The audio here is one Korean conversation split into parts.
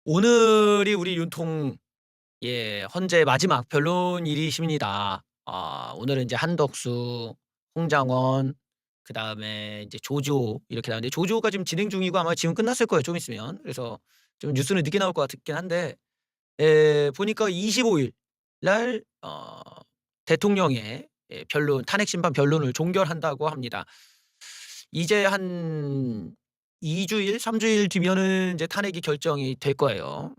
오늘이 우리 윤통 헌재 마지막 변론일이십니다. 오늘은 이제 한덕수, 홍장원, 그다음에 이제 조조 이렇게 나오는데 조조가 지금 진행 중이고 아마 지금 끝났을 거예요, 좀 있으면. 그래서 좀 뉴스는 늦게 나올 것 같긴 한데 보니까 25일 날 대통령의 변론 탄핵 심판 변론을 종결한다고 합니다. 이제 한 2 주일, 3 주일 뒤면은 이제 탄핵이 결정이 될 거예요.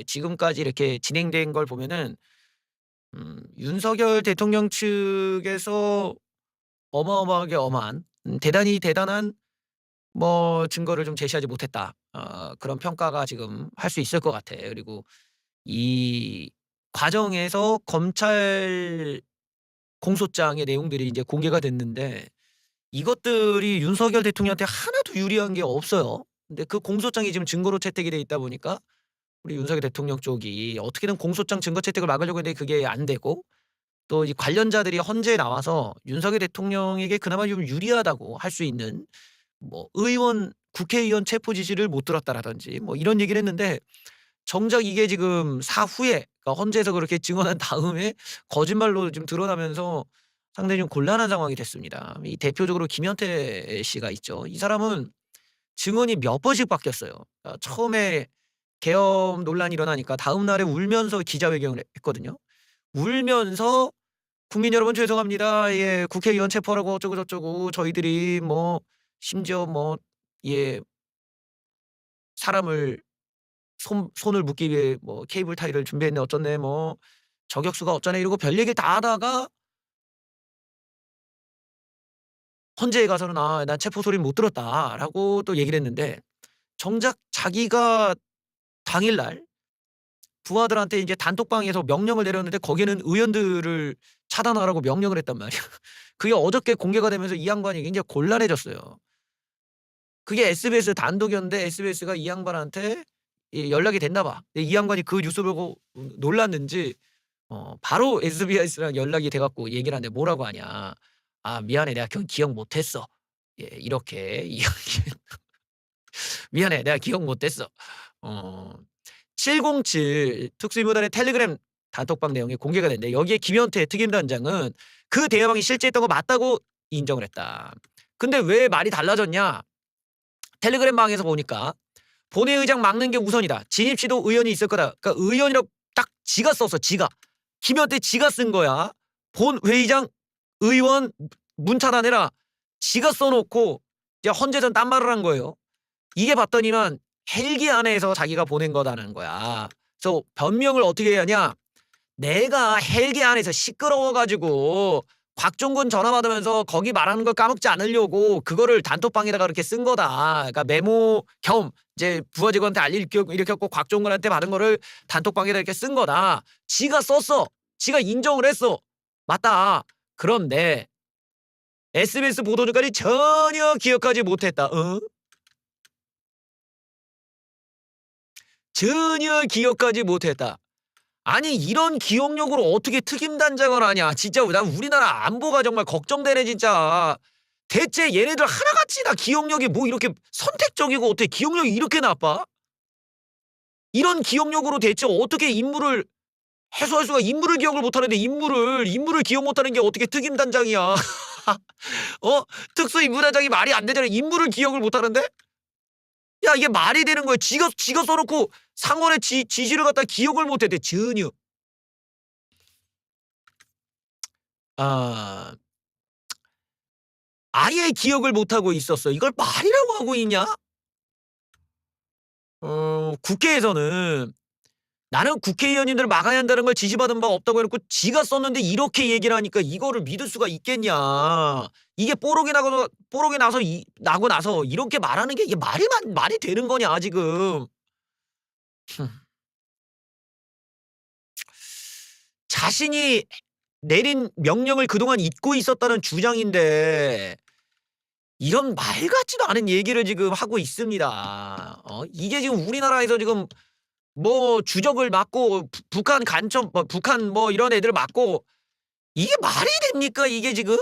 지금까지 이렇게 진행된 걸 보면은 윤석열 대통령 측에서 어마어마하게 엄한 대단히 대단한 뭐 증거를 좀 제시하지 못했다. 그런 평가가 지금 할 수 있을 것 같아. 그리고 이 과정에서 검찰 공소장의 내용들이 이제 공개가 됐는데 이것들이 윤석열 대통령한테 하나도 유리한 게 없어요. 근데 그 공소장이 지금 증거로 채택이 돼 있다 보니까 우리 윤석열 대통령 쪽이 어떻게든 공소장 증거 채택을 막으려고 했는데 그게 안 되고 또 이 관련자들이 헌재에 나와서 윤석열 대통령에게 그나마 좀 유리하다고 할 수 있는 뭐 의원 국회의원 체포 지시를 못 들었다라든지 뭐 이런 얘기를 했는데 정작 이게 지금 사후에 그러니까 헌재에서 그렇게 증언한 다음에 거짓말로 좀 드러나면서 상당히 좀 곤란한 상황이 됐습니다. 이 대표적으로 김현태 씨가 있죠. 이 사람은 증언이 몇 번씩 바뀌었어요. 처음에 계엄 논란이 일어나니까 다음 날에 울면서 기자회견을 했거든요. 울면서 "국민 여러분 죄송합니다. 국회의원 체포하라고 어쩌고 저쩌고 저희들이 뭐 심지어 뭐 사람을 손을 묶기 위해 뭐 케이블 타이를 준비했네 어쩌네 뭐 저격수가 어쩌네." 이러고 별 얘기를 다 하다가 헌재에 가서는 "아 난 체포 소리는 못 들었다."라고 또 얘기를 했는데 정작 자기가 당일날 부하들한테 이제 단톡방에서 명령을 내렸는데 거기에는 의원들을 차단하라고 명령을 했단 말이야. 그게 어저께 공개가 되면서 이 양반이 굉장히 곤란해졌어요. 그게 SBS 단독이었는데 SBS가 이 양반한테 연락이 됐나 봐. 근데 이 양반이 그 뉴스 보고 놀랐는지 바로 SBS랑 연락이 돼 갖고 얘기를 하는데 뭐라고 하냐. "아 미안해. 내가 그건 기억 못 했어." 이렇게 이야기 "미안해. 내가 기억 못 했어." 어 707 특수부단의 텔레그램 단톡방 내용이 공개가 됐는데 여기에 김현태 특임단장은 그 대화방이 실제했던 거 맞다고 인정을 했다. 근데 왜 말이 달라졌냐? 텔레그램방에서 보니까 "본회의장 막는 게 우선이다. 진입 시도 의원이 있을 거다." 그러니까 의원이라고 딱 지가 썼어, 지가. 김현태 지가 쓴 거야. "본회의장 의원 문 차단해라." 지가 써 놓고 이제 헌재에서는 딴 말을 한 거예요. 이게 봤더니만 헬기 안에서 자기가 보낸 거라는 거야. 그래서 변명을 어떻게 해야 하냐. "내가 헬기 안에서 시끄러워 가지고 곽종근 전화 받으면서 거기 말하는 걸 까먹지 않으려고 그거를 단톡방에다가 이렇게 쓴 거다. 그러니까 메모 겸 이제 부하 직원한테 일으켰고 곽종근한테 받은 거를 단톡방에다 이렇게 쓴 거다." 지가 썼어. 지가 인정을 했어. 맞다. 그런데 SBS 보도자까지 전혀 기억하지 못했다. 전혀 기억하지 못했다. 아니 이런 기억력으로 어떻게 특임단장을 하냐. 진짜 난 우리나라 안보가 정말 걱정되네 진짜. 대체 얘네들 하나같이 다 기억력이 뭐 이렇게 선택적이고 어떻게 기억력이 이렇게 나빠? 이런 기억력으로 대체 어떻게 인물을 해소할 수가 인물을 기억을 못하는데 인물을 기억 못하는 게 어떻게 특임단장이야. 특수임무단장이 말이 안 되잖아. 인물을 기억을 못하는데? 야 이게 말이 되는 거야. 지가 써 놓고 상원의 지시를 갖다 기억을 못했대 전혀. 아 아예 기억을 못하고 있었어. 이걸 말이라고 하고 있냐? 국회에서는 "나는 국회의원님들을 막아야 한다는 걸 지시받은 바 없다."고 해 놓고 지가 썼는데 이렇게 얘기를 하니까 이거를 믿을 수가 있겠냐. 이게 뽀록이 나고 나서 이렇게 말하는 게 이게 말이 되는 거냐 지금. 자신이 내린 명령을 그동안 잊고 있었다는 주장인데 이런 말 같지도 않은 얘기를 지금 하고 있습니다. 이게 지금 우리나라에서 지금 뭐 주적을 막고 북한 간첩 북한 뭐 이런 애들 막고 이게 말이 됩니까 이게 지금?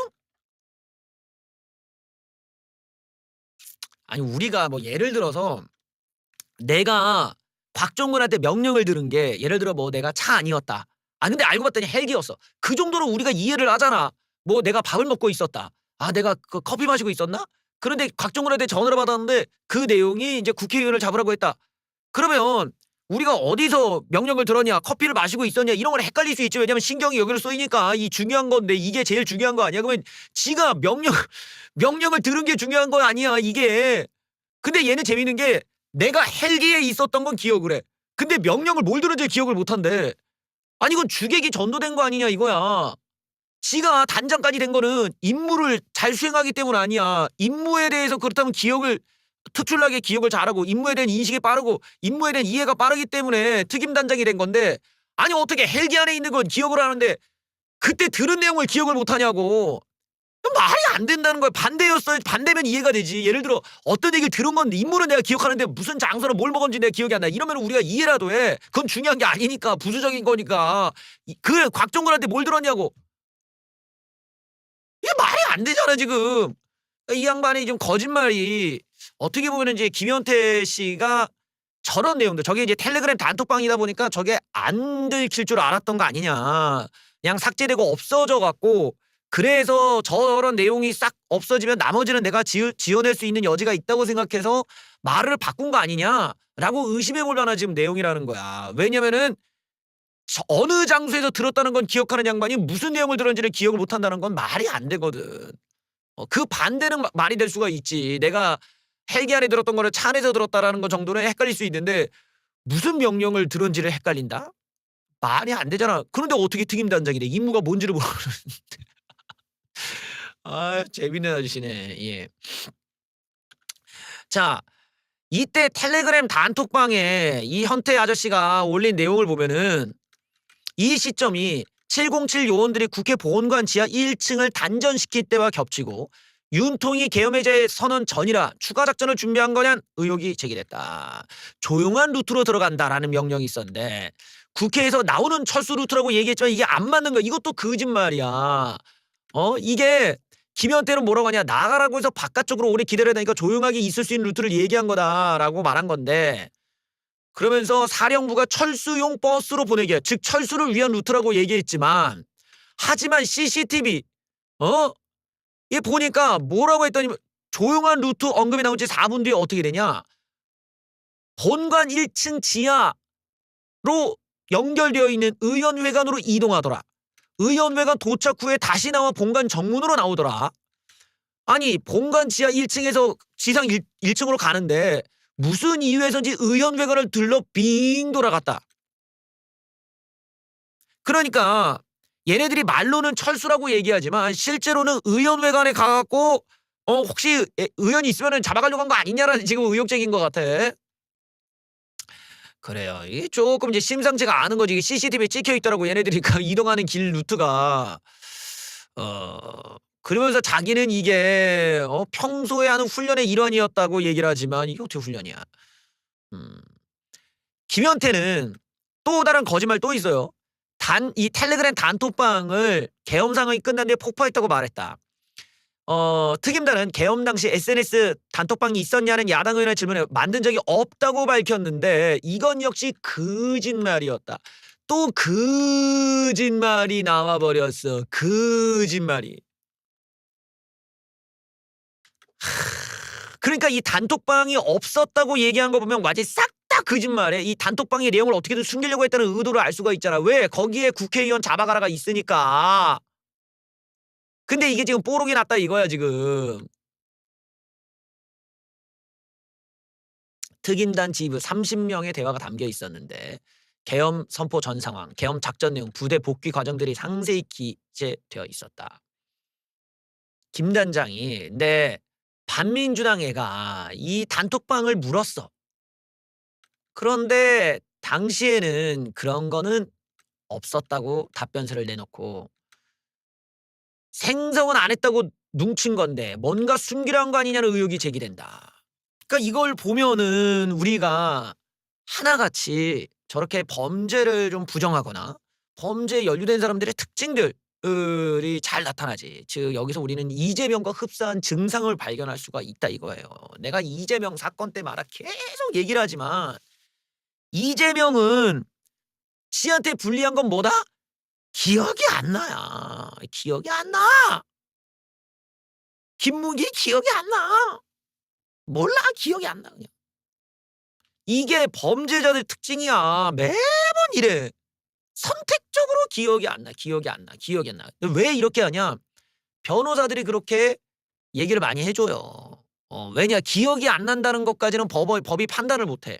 아니 우리가 뭐 예를 들어서 내가 곽종근한테 명령을 들은 게 예를 들어 뭐 내가 차 아니었다. 아 근데 알고 봤더니 헬기였어. 그 정도로 우리가 이해를 하잖아. 뭐 내가 밥을 먹고 있었다. 아 내가 그 커피 마시고 있었나? 그런데 곽종근한테 전화를 받았는데 그 내용이 이제 국회의원을 잡으라고 했다. 그러면 우리가 어디서 명령을 들었냐, 커피를 마시고 있었냐 이런 걸 헷갈릴 수 있죠. 왜냐면 신경이 여기로 쏘이니까 이 중요한 건데 이게 제일 중요한 거 아니야? 그러면 지가 명령을 들은 게 중요한 건 아니야 이게. 근데 얘는 재밌는 게 내가 헬기에 있었던 건 기억을 해. 근데 명령을 뭘 들은지 기억을 못 한대. 아니 이건 주객이 전도된 거 아니냐 이거야. 지가 단장까지 된 거는 임무를 잘 수행하기 때문 아니야. 임무에 대해서 그렇다면 기억을 특출나게 기억을 잘하고 임무에 대한 인식이 빠르고 임무에 대한 이해가 빠르기 때문에 특임단장이 된 건데 아니 어떻게 헬기 안에 있는 건 기억을 하는데 그때 들은 내용을 기억을 못하냐고. 말이 안 된다는 거야. 반대였어요. 반대면 이해가 되지. 예를 들어 어떤 얘기를 들은 건데 인물은 내가 기억하는데 무슨 장소를 뭘 먹었는지 내가 기억이 안 나. 이러면 우리가 이해라도 해. 그건 중요한 게 아니니까. 부수적인 거니까. 그 곽종근한테 뭘 들었냐고. 이게 말이 안 되잖아 지금. 이 양반이 좀 거짓말이 어떻게 보면 이제 김현태 씨가 저런 내용들 저게 이제 텔레그램 단톡방이다 보니까 저게 안 들킬 줄 알았던 거 아니냐. 그냥 삭제되고 없어져 갖고 그래서 저런 내용이 싹 없어지면 나머지는 내가 지어낼 수 있는 여지가 있다고 생각해서 말을 바꾼 거 아니냐라고 의심해 볼 만한 지금 내용이라는 거야. 왜냐면은 어느 장소에서 들었다는 건 기억하는 양반이 무슨 내용을 들었는지를 기억을 못 한다는 건 말이 안 되거든. 그 반대는 말이 될 수가 있지. 내가 헬기 안에 들었던 거를 차 안에서 들었다라는 거 정도는 헷갈릴 수 있는데 무슨 명령을 들은지를 헷갈린다? 말이 안 되잖아. 그런데 어떻게 특임단장이래. 임무가 뭔지를 모르는데. 아 재밌는 아저씨네. 예. 자 이때 텔레그램 단톡방에 이 현태 아저씨가 올린 내용을 보면은 이 시점이 707 요원들이 국회 보훈관 지하 1층을 단전시킬 때와 겹치고 윤통이 계엄해제 선언 전이라 추가 작전을 준비한 거냐는 의혹이 제기됐다. 조용한 루트로 들어간다라는 명령이 있었는데 국회에서 나오는 철수 루트라고 얘기했지만 이게 안 맞는 거야. 이것도 거짓말이야. 이게 김현태는 뭐라고 하냐. 나가라고 해서 바깥쪽으로 오래 기다려야 되니까 조용하게 있을 수 있는 루트를 얘기한 거다라고 말한 건데 그러면서 사령부가 철수용 버스로 보내게 즉 철수를 위한 루트라고 얘기했지만 하지만 CCTV 얘 보니까 뭐라고 했더니 조용한 루트 언급이 나온 지 4분 뒤에 어떻게 되냐. 본관 1층 지하로 연결되어 있는 의원회관으로 이동하더라. 의원회관 도착 후에 다시 나와 본관 정문으로 나오더라. 아니 본관 지하 1층에서 지상 1층으로 가는데 무슨 이유에서인지 의원회관을 들러 빙 돌아갔다. 그러니까 얘네들이 말로는 철수라고 얘기하지만 실제로는 의원회관에 가갖고 혹시 의원이 있으면 잡아가려고 한 거 아니냐라는 지금 의혹적인 것 같아. 그래요. 이게 조금 이제 심상치가 않은 거지. 이게 CCTV에 찍혀 있더라고 얘네들이 이동하는 길 루트가. 그러면서 자기는 이게 평소에 하는 훈련의 일환이었다고 얘기를 하지만 이게 어떻게 훈련이야. 김현태는 또 다른 거짓말 또 있어요. 이 텔레그램 단톡방을 계엄 상황이 끝난 뒤에 폭파했다고 말했다. 특임단은 계엄 당시 SNS 단톡방이 있었냐는 야당 의원의 질문에 만든 적이 없다고 밝혔는데 이건 역시 거짓말이었다. 또 거짓말이 나와버렸어. 거짓말이. 그러니까 이 단톡방이 없었다고 얘기한 거 보면 완전히 싹 다 거짓말해. 이 단톡방의 내용을 어떻게든 숨기려고 했다는 의도를 알 수가 있잖아. 왜? 거기에 국회의원 잡아가라가 있으니까. 근데 이게 지금 뽀록이 났다 이거야 지금. 특임단 지휘부 30명의 대화가 담겨 있었는데 계엄 선포 전 상황, 계엄 작전 내용, 부대 복귀 과정들이 상세히 기재되어 있었다. 김 단장이 반민주당 애가 이 단톡방을 물었어. 그런데 당시에는 그런 거는 없었다고 답변서를 내놓고 생성은 안 했다고 뭉친 건데 뭔가 숨기려한 거 아니냐는 의혹이 제기된다. 그러니까 이걸 보면은 우리가 하나같이 저렇게 범죄를 좀 부정하거나 범죄에 연루된 사람들의 특징들이 잘 나타나지. 즉 여기서 우리는 이재명과 흡사한 증상을 발견할 수가 있다 이거예요. 내가 이재명 사건 때 말아 계속 얘기를 하지만 이재명은 지한테 불리한 건 뭐다? 기억이 안 나야. 기억이 안 나. 김문기 기억이 안 나. 몰라. 기억이 안 나 그냥. 이게 범죄자들 특징이야. 매번 이래. 선택적으로 기억이 안 나. 기억이 안 나. 기억이 안 나. 왜 이렇게 하냐? 변호사들이 그렇게 얘기를 많이 해줘요. 왜냐? 기억이 안 난다는 것까지는 법이 판단을 못해.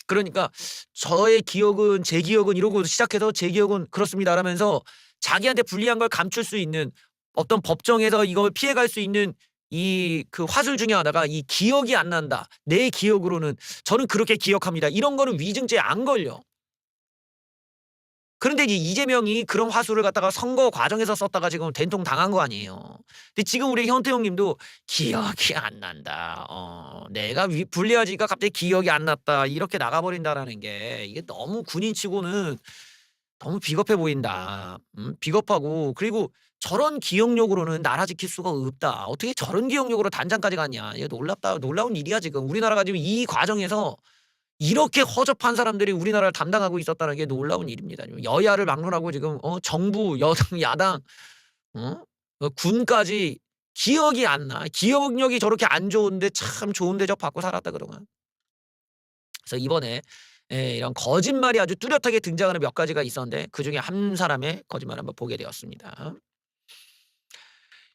그러니까 저의 기억은 제 기억은 이러고 시작해서 제 기억은 그렇습니다 라면서 자기한테 불리한 걸 감출 수 있는 어떤 법정에서 이걸 피해갈 수 있는 이 그 화술 중에 하나가 이 기억이 안 난다. 내 기억으로는 저는 그렇게 기억합니다. 이런 거는 위증죄에 안 걸려. 그런데 이제 이재명이 그런 화술을 갖다가 선거 과정에서 썼다가 지금 된통 당한 거 아니에요. 근데 지금 우리 현태영 님도 기억이 안 난다. 내가 불리하지니까 갑자기 기억이 안 났다. 이렇게 나가버린다라는 게 이게 너무 군인치고는 너무 비겁해 보인다. 비겁하고 그리고 저런 기억력으로는 나라 지킬 수가 없다. 어떻게 저런 기억력으로 단장까지 갔냐. 이거 놀라운 일이야 지금. 우리나라가 지금 이 과정에서 이렇게 허접한 사람들이 우리나라를 담당하고 있었다는 게 놀라운 일입니다. 여야를 막론하고 지금 정부, 여당, 야당, 군까지 기억이 안 나. 기억력이 저렇게 안 좋은데 참 좋은 대접 받고 살았다 그동안. 그래서 이번에 이런 거짓말이 아주 뚜렷하게 등장하는 몇 가지가 있었는데 그중에 한 사람의 거짓말을 한번 보게 되었습니다.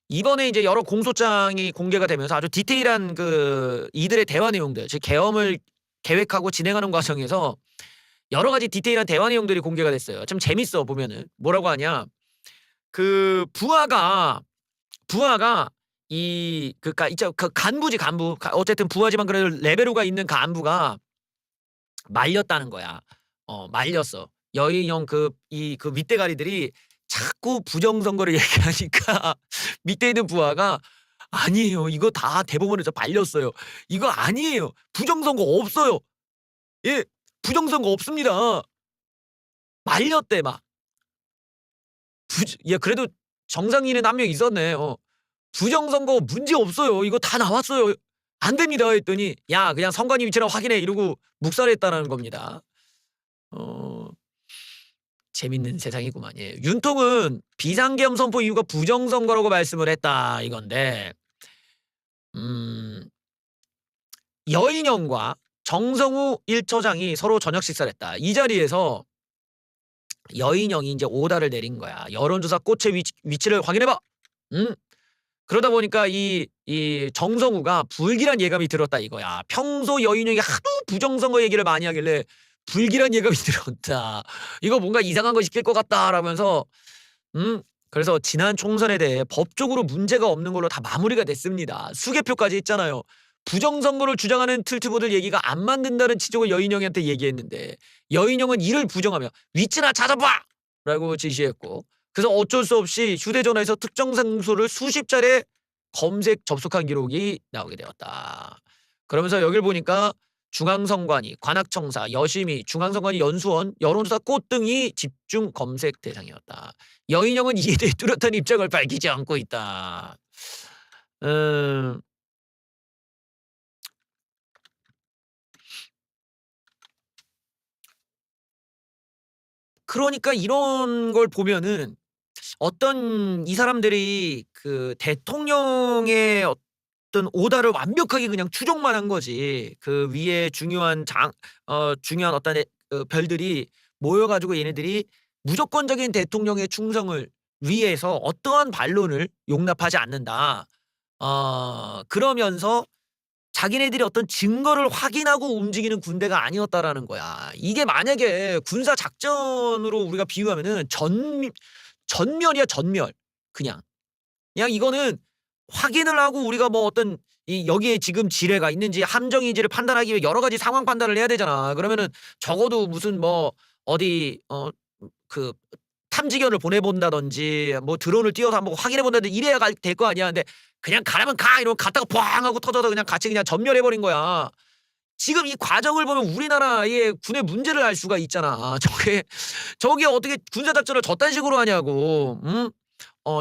이번에 이제 여러 공소장이 공개가 되면서 아주 디테일한 이들의 대화 내용들, 즉 계엄을 계획하고 진행하는 과정에서 여러 가지 디테일한 대화 내용들이 공개가 됐어요. 좀 재밌어 보면은. 뭐라고 하냐? 부하가 간부지 간부. 어쨌든 부하지만 그래도 레벨로가 있는 간부가 말렸다는 거야. 말렸어. 여인형 윗대가리들이 자꾸 부정선거를 얘기하니까 밑에 있는 부하가 아니에요. 이거 다 대법원에서 말렸어요. 이거 아니에요. 부정선거 없어요. 예, 부정선거 없습니다. 말렸대 막. 그래도 정상인은 한 명 있었네. 부정선거 문제 없어요. 이거 다 나왔어요. 안 됩니다. 했더니 야 그냥 선관위 위치랑 확인해 이러고 묵살했다는 겁니다. 재밌는 세상이구만. 예. 윤통은 비상계엄 선포 이유가 부정선거라고 말씀을 했다 이건데 여인영과 정성우 1처장이 서로 저녁 식사를 했다. 이 자리에서 여인영이 이제 오다를 내린 거야. 여론조사 꽃의 위치를 확인해봐. 그러다 보니까 이 정성우가 불길한 예감이 들었다 이거야. 평소 여인영이 하도 부정선거 얘기를 많이 하길래 불길한 예감이 들었다. 이거 뭔가 이상한 거 시킬 것 같다 라면서 그래서 지난 총선에 대해 법적으로 문제가 없는 걸로 다 마무리가 됐습니다. 수개표까지 했잖아요. 부정선거를 주장하는 틀트보들 얘기가 안 맞는다는 지적을 여인영한테 얘기했는데 여인영은 이를 부정하며 위치나 찾아봐! 라고 지시했고 그래서 어쩔 수 없이 휴대전화에서 특정 장소를 수십 차례 검색 접속한 기록이 나오게 되었다. 그러면서 여길 보니까 중앙선관위, 관악청사, 여심위, 중앙선관위 연수원, 여론조사 꽃 등이 집중 검색 대상이었다. 여인영은 이에 대해 뚜렷한 입장을 밝히지 않고 있다. 그러니까 이런 걸 보면은 어떤 이 사람들이 대통령의 어떤 오다를 완벽하게 그냥 추종만 한 거지. 그 위에 중요한 어떤 별들이 모여가지고 얘네들이 무조건적인 대통령의 충성을 위해서 어떠한 반론을 용납하지 않는다. 그러면서 자기네들이 어떤 증거를 확인하고 움직이는 군대가 아니었다라는 거야. 이게 만약에 군사 작전으로 우리가 비유하면은 전멸이야 전멸. 그냥 이거는 확인을 하고 우리가 뭐 어떤 여기에 지금 지뢰가 있는지 함정인지를 판단하기 위해 여러 가지 상황 판단을 해야 되잖아. 그러면은 적어도 무슨 뭐 어디 탐지견을 보내본다든지 뭐 드론을 띄워서 한번 확인해본다든지 이래야 될 거 아니야. 근데 그냥 가라면 가 이러면 갔다가 뻥 하고 터져서 그냥 같이 그냥 전멸해버린 거야. 지금 이 과정을 보면 우리나라의 군의 문제를 알 수가 있잖아. 저게 어떻게 군사작전을 저딴 식으로 하냐고.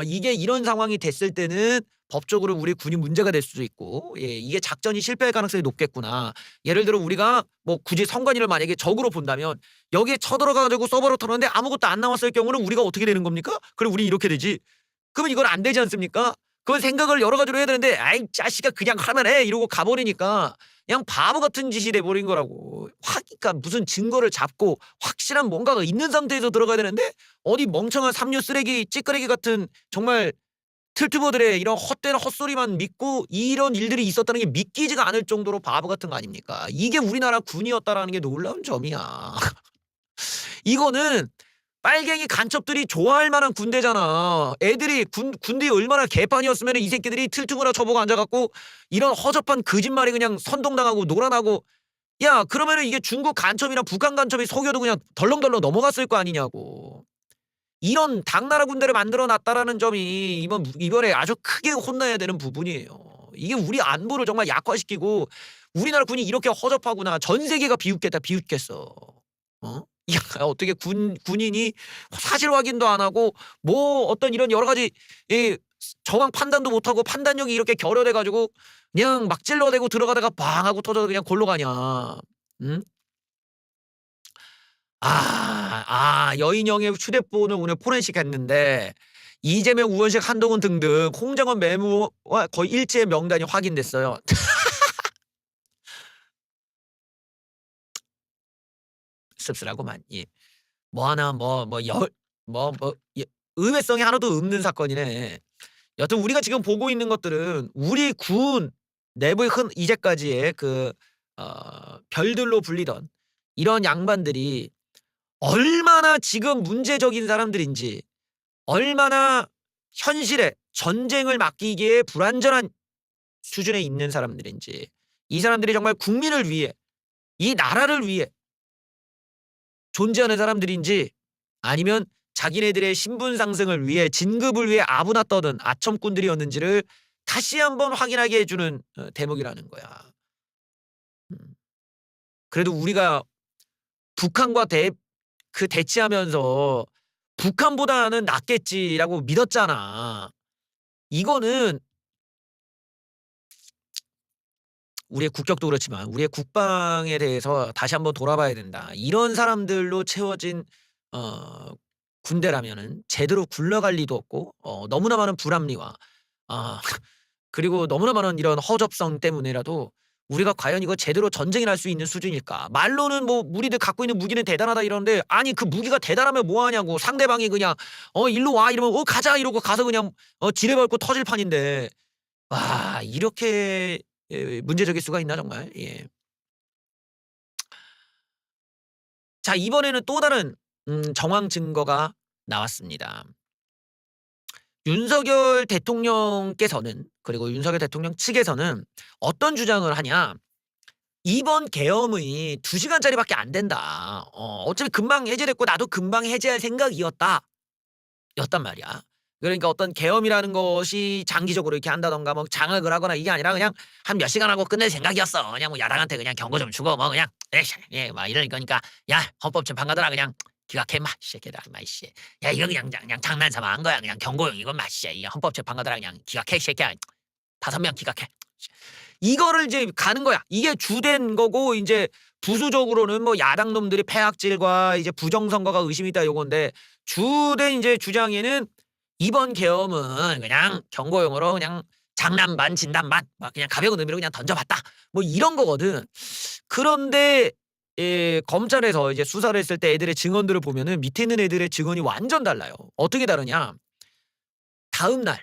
이게 이런 상황이 됐을 때는 법적으로 우리 군이 문제가 될 수도 있고 이게 작전이 실패할 가능성이 높겠구나. 예를 들어 우리가 뭐 굳이 선관위를 만약에 적으로 본다면 여기에 쳐들어가 가지고 서버로 털었는데 아무것도 안 나왔을 경우는 우리가 어떻게 되는 겁니까? 그럼 우리 이렇게 되지. 그러면 이건 안 되지 않습니까? 그건 생각을 여러 가지로 해야 되는데 아이 자식아 그냥 하면 해 이러고 가버리니까 그냥 바보 같은 짓이 돼버린 거라고. 그러니까 무슨 증거를 잡고 확실한 뭔가가 있는 상태에서 들어가야 되는데 어디 멍청한 삼류 쓰레기 찌끄레기 같은 정말 틀튜버들의 이런 헛된 헛소리만 믿고 이런 일들이 있었다는 게 믿기지가 않을 정도로 바보 같은 거 아닙니까? 이게 우리나라 군이었다라는 게 놀라운 점이야. 이거는 빨갱이 간첩들이 좋아할 만한 군대잖아. 애들이 군대에 얼마나 개판이었으면 이 새끼들이 틀튜브나 쳐보고 앉아갖고 이런 허접한 거짓말이 그냥 선동당하고 놀아나고 야 그러면은 이게 중국 간첩이나 북한 간첩이 속여도 그냥 덜렁덜렁 넘어갔을 거 아니냐고. 이런 당나라 군대를 만들어놨다라는 점이 이번에 아주 크게 혼나야 되는 부분이에요. 이게 우리 안보를 정말 약화시키고 우리나라 군이 이렇게 허접하구나. 전 세계가 비웃겠다 비웃겠어. 어? 야, 어떻게 군인이 사실 확인도 안 하고 뭐 어떤 이런 여러 가지 정황 판단도 못 하고 판단력이 이렇게 결여돼 가지고 그냥 막 찔러대고 들어가다가 방 하고 터져서 그냥 골로 가냐. 응? 여인영의 휴대폰을 오늘 포렌식 했는데 이재명, 우원식, 한동훈 등등 홍장원 매무와 거의 일제의 명단이 확인됐어요. 씁쓸하고만. 예. 뭐 하나 의외성이 하나도 없는 사건이네. 여튼 우리가 지금 보고 있는 것들은 우리 군 내부의 이제까지의 별들로 불리던 이런 양반들이 얼마나 지금 문제적인 사람들인지 얼마나 현실에 전쟁을 맡기기에 불완전한 수준에 있는 사람들인지 이 사람들이 정말 국민을 위해 이 나라를 위해 존재하는 사람들인지 아니면 자기네들의 신분 상승을 위해 진급을 위해 아부나 떠든 아첨꾼들이었는지를 다시 한번 확인하게 해주는 대목이라는 거야. 그래도 우리가 북한과 대치하면서 북한보다는 낫겠지라고 믿었잖아. 이거는 우리의 국격도 그렇지만 우리의 국방에 대해서 다시 한번 돌아봐야 된다. 이런 사람들로 채워진 군대라면은 제대로 굴러갈 리도 없고 너무나 많은 불합리와 그리고 너무나 많은 이런 허접성 때문에라도 우리가 과연 이거 제대로 전쟁을 할 수 있는 수준일까? 말로는 뭐 우리들 갖고 있는 무기는 대단하다 이러는데 아니 그 무기가 대단하면 뭐 하냐고. 상대방이 그냥 일로 와 이러면 가자 이러고 가서 그냥 지뢰밟고 터질 판인데 와 이렇게 문제적일 수가 있나 정말. 예. 자 이번에는 또 다른 정황 증거가 나왔습니다. 윤석열 대통령께서는 그리고 윤석열 대통령 측에서는 어떤 주장을 하냐. 이번 계엄이 2시간짜리밖에 안 된다. 어차피 금방 해제됐고 나도 금방 해제할 생각이었다. 였단 말이야. 그러니까 어떤 계엄이라는 것이 장기적으로 이렇게 한다던가 뭐 장악을 하거나 이게 아니라 그냥 한 몇 시간 하고 끝낼 생각이었어. 그냥 뭐 야당한테 그냥 경고 좀 주고 뭐 그냥 막 이럴 거니까 야 헌법 재판 가더라 그냥 기각해 마 새끼들아 마이씨. 야 이거 그냥 장난삼아 한 거야. 그냥 경고용 이건 마씨. 이 헌법 재판 가더라 그냥 기각해 새끼야. 5명 기각해. 이거를 이제 가는 거야. 이게 주된 거고 이제 부수적으로는 뭐 야당 놈들이 패악질과 이제 부정선거가 의심이 있다 요건데 주된 이제 주장에는 이번 계엄은 그냥 경고용으로 그냥 장난 반 진단 반 막 그냥 가벼운 의미로 그냥 던져봤다 뭐 이런 거거든. 그런데 검찰에서 이제 수사를 했을 때 애들의 증언들을 보면은 밑에 있는 애들의 증언이 완전 달라요. 어떻게 다르냐? 다음 날,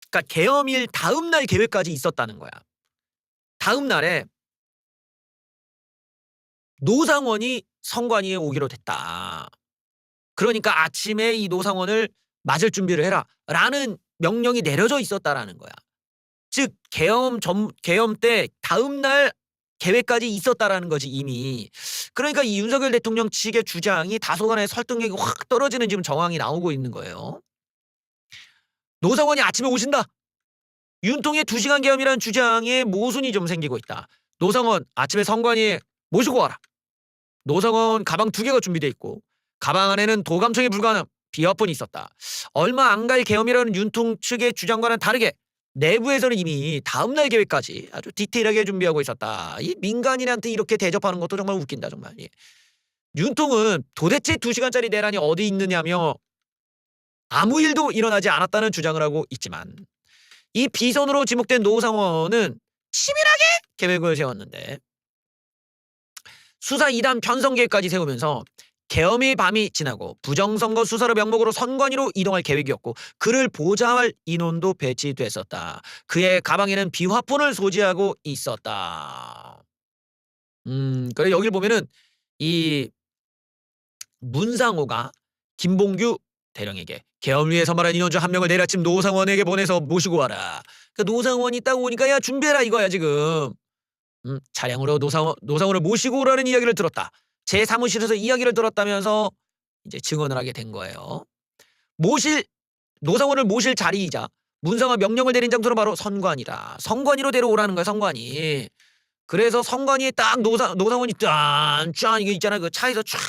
그러니까 계엄일 다음 날 계획까지 있었다는 거야. 다음 날에 노상원이 선관위에 오기로 됐다. 그러니까 아침에 이 노상원을 맞을 준비를 해라 라는 명령이 내려져 있었다라는 거야. 즉 계엄 때 다음 날 계획까지 있었다라는 거지 이미. 그러니까 이 윤석열 대통령 측의 주장이 다소간의 설득력이 확 떨어지는 지금 정황이 나오고 있는 거예요. 노상원이 아침에 오신다. 윤통의 2시간 계엄이라는 주장에 모순이 좀 생기고 있다. 노상원 아침에 선관위에 모시고 와라. 노상원 가방 2개가 준비돼 있고 가방 안에는 도감청이 불가능한 비어폰이 있었다. 얼마 안 갈 계엄이라는 윤통 측의 주장과는 다르게 내부에서는 이미 다음날 계획까지 아주 디테일하게 준비하고 있었다. 이 민간인한테 이렇게 대접하는 것도 정말 웃긴다 정말. 예. 윤통은 도대체 2시간짜리 내란이 어디 있느냐며 아무 일도 일어나지 않았다는 주장을 하고 있지만 이 비선으로 지목된 노상원은 치밀하게 계획을 세웠는데 수사 2단 편성 계획까지 세우면서 계엄의 밤이 지나고 부정선거 수사를 명목으로 선관위로 이동할 계획이었고 그를 보좌할 인원도 배치됐었다. 그의 가방에는 비화폰을 소지하고 있었다. 그래 여기를 보면은 이 문상호가 김봉규 대령에게 계엄 위해서 말한 인원 중 한 명을 내일 아침 노상원에게 보내서 모시고 와라. 그 노상원이 딱 오니까 야 준비해라 이거야 지금. 차량으로 노상원을 모시고 오라는 이야기를 들었다. 제 사무실에서 이야기를 들었다면서 이제 증언을 하게 된 거예요. 노상원을 모실 자리이자 문상화 명령을 내린 장소는 바로 선관이다. 선관위로 데려오라는 거야 선관위. 그래서 선관위에 딱 노상원이 짠 이게 있잖아 그 차에서 쫙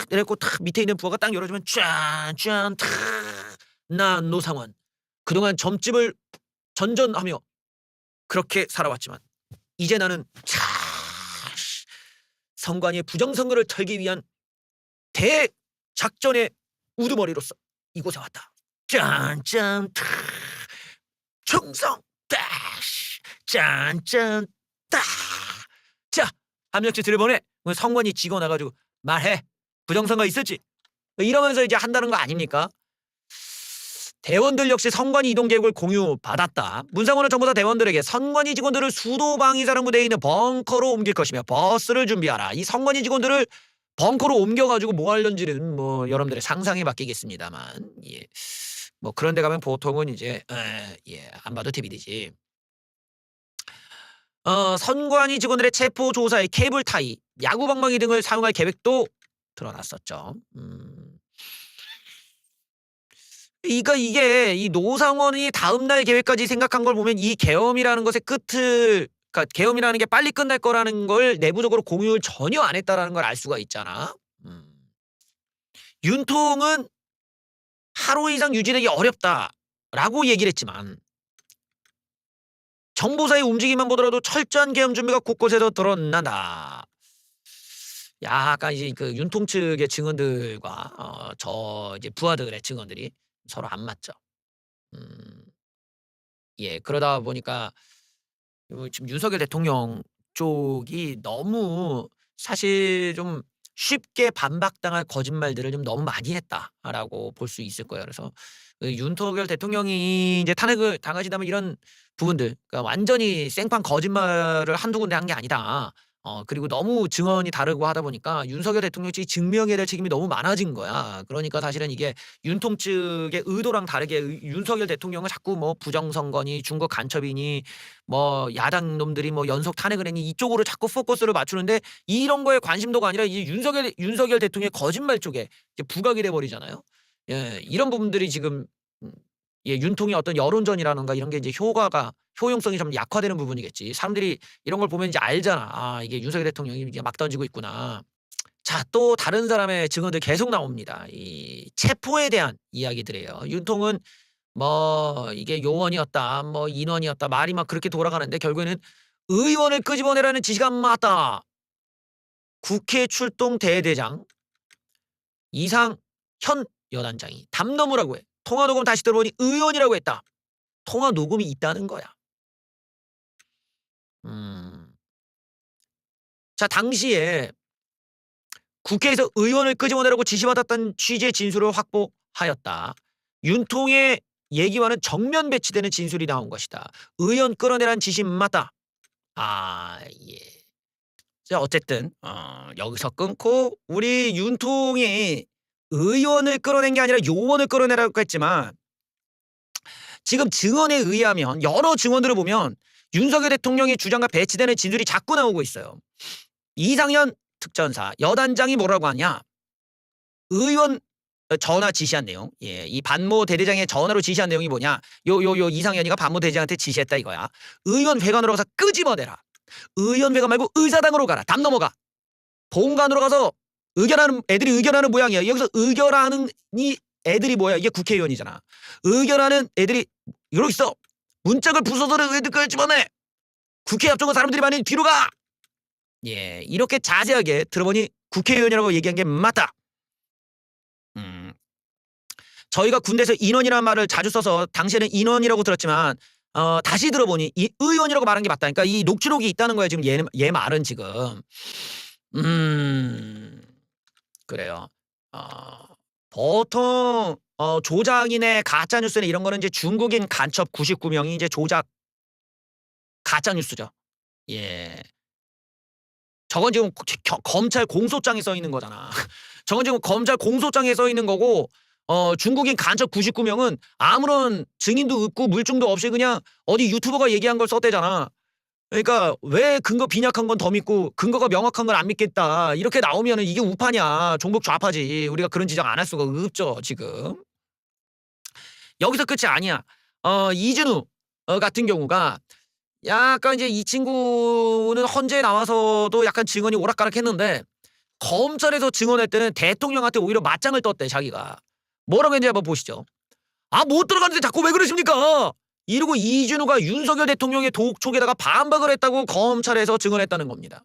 내렸고 탁 밑에 있는 부하가 딱 열어주면 짠 나 노상원 그동안 점집을 전전하며 그렇게 살아왔지만 이제 나는 선관위의 부정선거를 털기 위한 대작전의 우두머리로서 이곳에 왔다. 짠짠 충성 짠짠 자 한 명씩 들여보내. 선관위 직원 와가지고 말해. 부정선거 있을지 이러면서 이제 한다는 거 아닙니까? 대원들 역시 선관위 이동 계획을 공유받았다. 문상원은 전부 다 대원들에게 선관위 직원들을 수도 방위사령 부대에 있는 벙커로 옮길 것이며 버스를 준비하라. 이 선관위 직원들을 벙커로 옮겨가지고 뭐 하려는지는 뭐 여러분들의 상상에 맡기겠습니다만 예. 뭐 그런 데 가면 보통은 이제 안 봐도 TVD지. 선관위 직원들의 체포 조사에 케이블 타이, 야구 방망이 등을 사용할 계획도 드러났었죠. 그러니까 이게 이 노상원이 다음날 계획까지 생각한 걸 보면 이 계엄이라는 것의 끝을 그러니까 계엄이라는 게 빨리 끝날 거라는 걸 내부적으로 공유를 전혀 안 했다라는 걸 알 수가 있잖아. 윤통은 하루 이상 유지되기 어렵다라고 얘기를 했지만 정보사의 움직임만 보더라도 철저한 계엄 준비가 곳곳에서 드러난다. 약간 이제 그 윤통 측의 증언들과 저 이제 부하들의 증언들이 서로 안 맞죠. 예, 그러다 보니까 지금 윤석열 대통령 쪽이 너무 사실 좀 쉽게 반박당할 거짓말들을 좀 너무 많이 했다라고 볼 수 있을 거예요. 그래서 그 윤석열 대통령이 이제 탄핵을 당하시다면 이런 부분들, 그러니까 완전히 생판 거짓말을 한두 군데 한 게 아니다. 그리고 너무 증언이 다르고 하다 보니까 윤석열 대통령 측이 증명해야 될 책임이 너무 많아진 거야. 그러니까 사실은 이게 윤통 측의 의도랑 다르게 윤석열 대통령을 자꾸 뭐 부정선거니 중국 간첩이니 뭐 야당 놈들이 뭐 연속 탄핵을 했니 이쪽으로 자꾸 포커스를 맞추는데 이런 거에 관심도가 아니라 이제 윤석열 대통령의 거짓말 쪽에 이제 부각이 돼 버리잖아요. 예, 이런 부분들이 지금 예, 윤통의 어떤 여론전이라든가 이런 게 이제 효용성이 좀 약화되는 부분이겠지. 사람들이 이런 걸 보면 이제 알잖아. 아, 이게 윤석열 대통령이 이게 막 던지고 있구나. 자, 또 다른 사람의 증언들 계속 나옵니다. 이 체포에 대한 이야기들이에요. 윤통은 뭐 이게 요원이었다, 뭐 인원이었다 말이 막 그렇게 돌아가는데 결국에는 의원을 끄집어내라는 지시가 맞다. 국회 출동 대대장 이상현 여단장이 담 넘으라고 해. 통화 녹음 다시 들어보니 의원이라고 했다. 통화 녹음이 있다는 거야. 자, 당시에 국회에서 의원을 끄집어내라고 지시받았던 취지의 진술을 확보하였다. 윤통의 얘기와는 정면 배치되는 진술이 나온 것이다. 의원 끌어내란 지시 맞다. 아, 예. 자, 어쨌든 여기서 끊고 우리 윤통이 의원을 끌어낸 게 아니라 요원을 끌어내라고 했지만 지금 증언에 의하면 여러 증언들을 보면 윤석열 대통령의 주장과 배치되는 진술이 자꾸 나오고 있어요. 이상현 특전사 여단장이 뭐라고 하냐. 의원 전화 지시한 내용. 예, 이 반모 대대장의 전화로 지시한 내용이 뭐냐. 요 이상현이가 반모 대대장한테 지시했다 이거야. 의원 회관으로 가서 끄집어내라. 의원 회관 말고 의사당으로 가라. 담 넘어가. 본관으로 가서 애들이 의견하는 모양이야. 여기서 의견하는 이 애들이 뭐야? 이게 국회의원이잖아. 의견하는 애들이 이러고 있어. 문짝을 부숴서는 의회들까지 집어내. 국회 앞쪽은 사람들이 많이 뒤로 가. 예, 이렇게 자세하게 들어보니 국회의원이라고 얘기한 게 맞다. 저희가 군대에서 인원이라는 말을 자주 써서 당시에는 인원이라고 들었지만 다시 들어보니 이 의원이라고 말한 게 맞다. 그러니까 이 녹취록이 있다는 거예요. 지금 얘 말은 지금. 그래요. 보통 조작이네 가짜 뉴스네 이런 거는 이제 중국인 간첩 99명이 이제 조작 가짜 뉴스죠. 예. 저건 지금 검찰 공소장에 써 있는 거잖아. 저건 지금 검찰 공소장에 써 있는 거고 중국인 간첩 99명은 아무런 증인도 없고 물증도 없이 그냥 어디 유튜버가 얘기한 걸 썼대잖아. 그러니까 왜 근거 빈약한 건 더 믿고 근거가 명확한 건 안 믿겠다. 이렇게 나오면은 이게 우파냐. 종북 좌파지. 우리가 그런 지적 안 할 수가 없죠, 지금. 여기서 끝이 아니야. 이진우 같은 경우가 약간 이제 이 친구는 헌재에 나와서도 약간 증언이 오락가락했는데 검찰에서 증언할 때는 대통령한테 오히려 맞짱을 떴대, 자기가. 뭐라고 했는지 한번 보시죠. 못 들어가는데 자꾸 왜 그러십니까? 이러고 이진우가 윤석열 대통령의 독촉에다가 반박을 했다고 검찰에서 증언했다는 겁니다.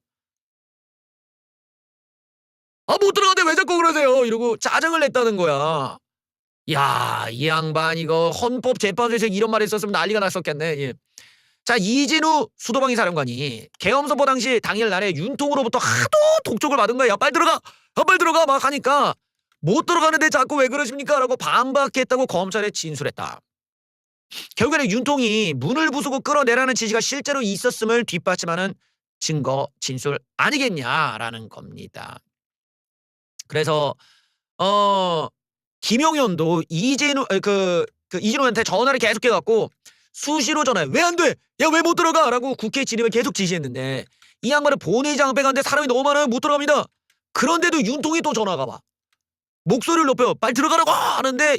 못 들어가는데 왜 자꾸 그러세요? 이러고 짜증을 냈다는 거야. 야, 이 양반 이거 헌법재판소에서 이런 말이 있었으면 난리가 났었겠네. 예. 자, 이진우 수도방위 사령관이 계엄 선포 당시 당일날에 윤통으로부터 하도 독촉을 받은 거야. 빨리 들어가! 빨리 들어가! 막 하니까 못 들어가는데 자꾸 왜 그러십니까? 라고 반박했다고 검찰에 진술했다. 결국에는 윤통이 문을 부수고 끌어내라는 지시가 실제로 있었음을 뒷받침하는 증거 진술 아니겠냐라는 겁니다. 그래서 김용현도 이진우한테 전화를 계속해갖고 수시로 전화해. 왜 안 돼? 야, 왜 못 들어가? 라고 국회 진입을 계속 지시했는데 이 양반은 본회의장 앞에 갔는데 사람이 너무 많아요. 못 들어갑니다. 그런데도 윤통이 또 전화가 와. 목소리를 높여. 빨리 들어가라고 하는데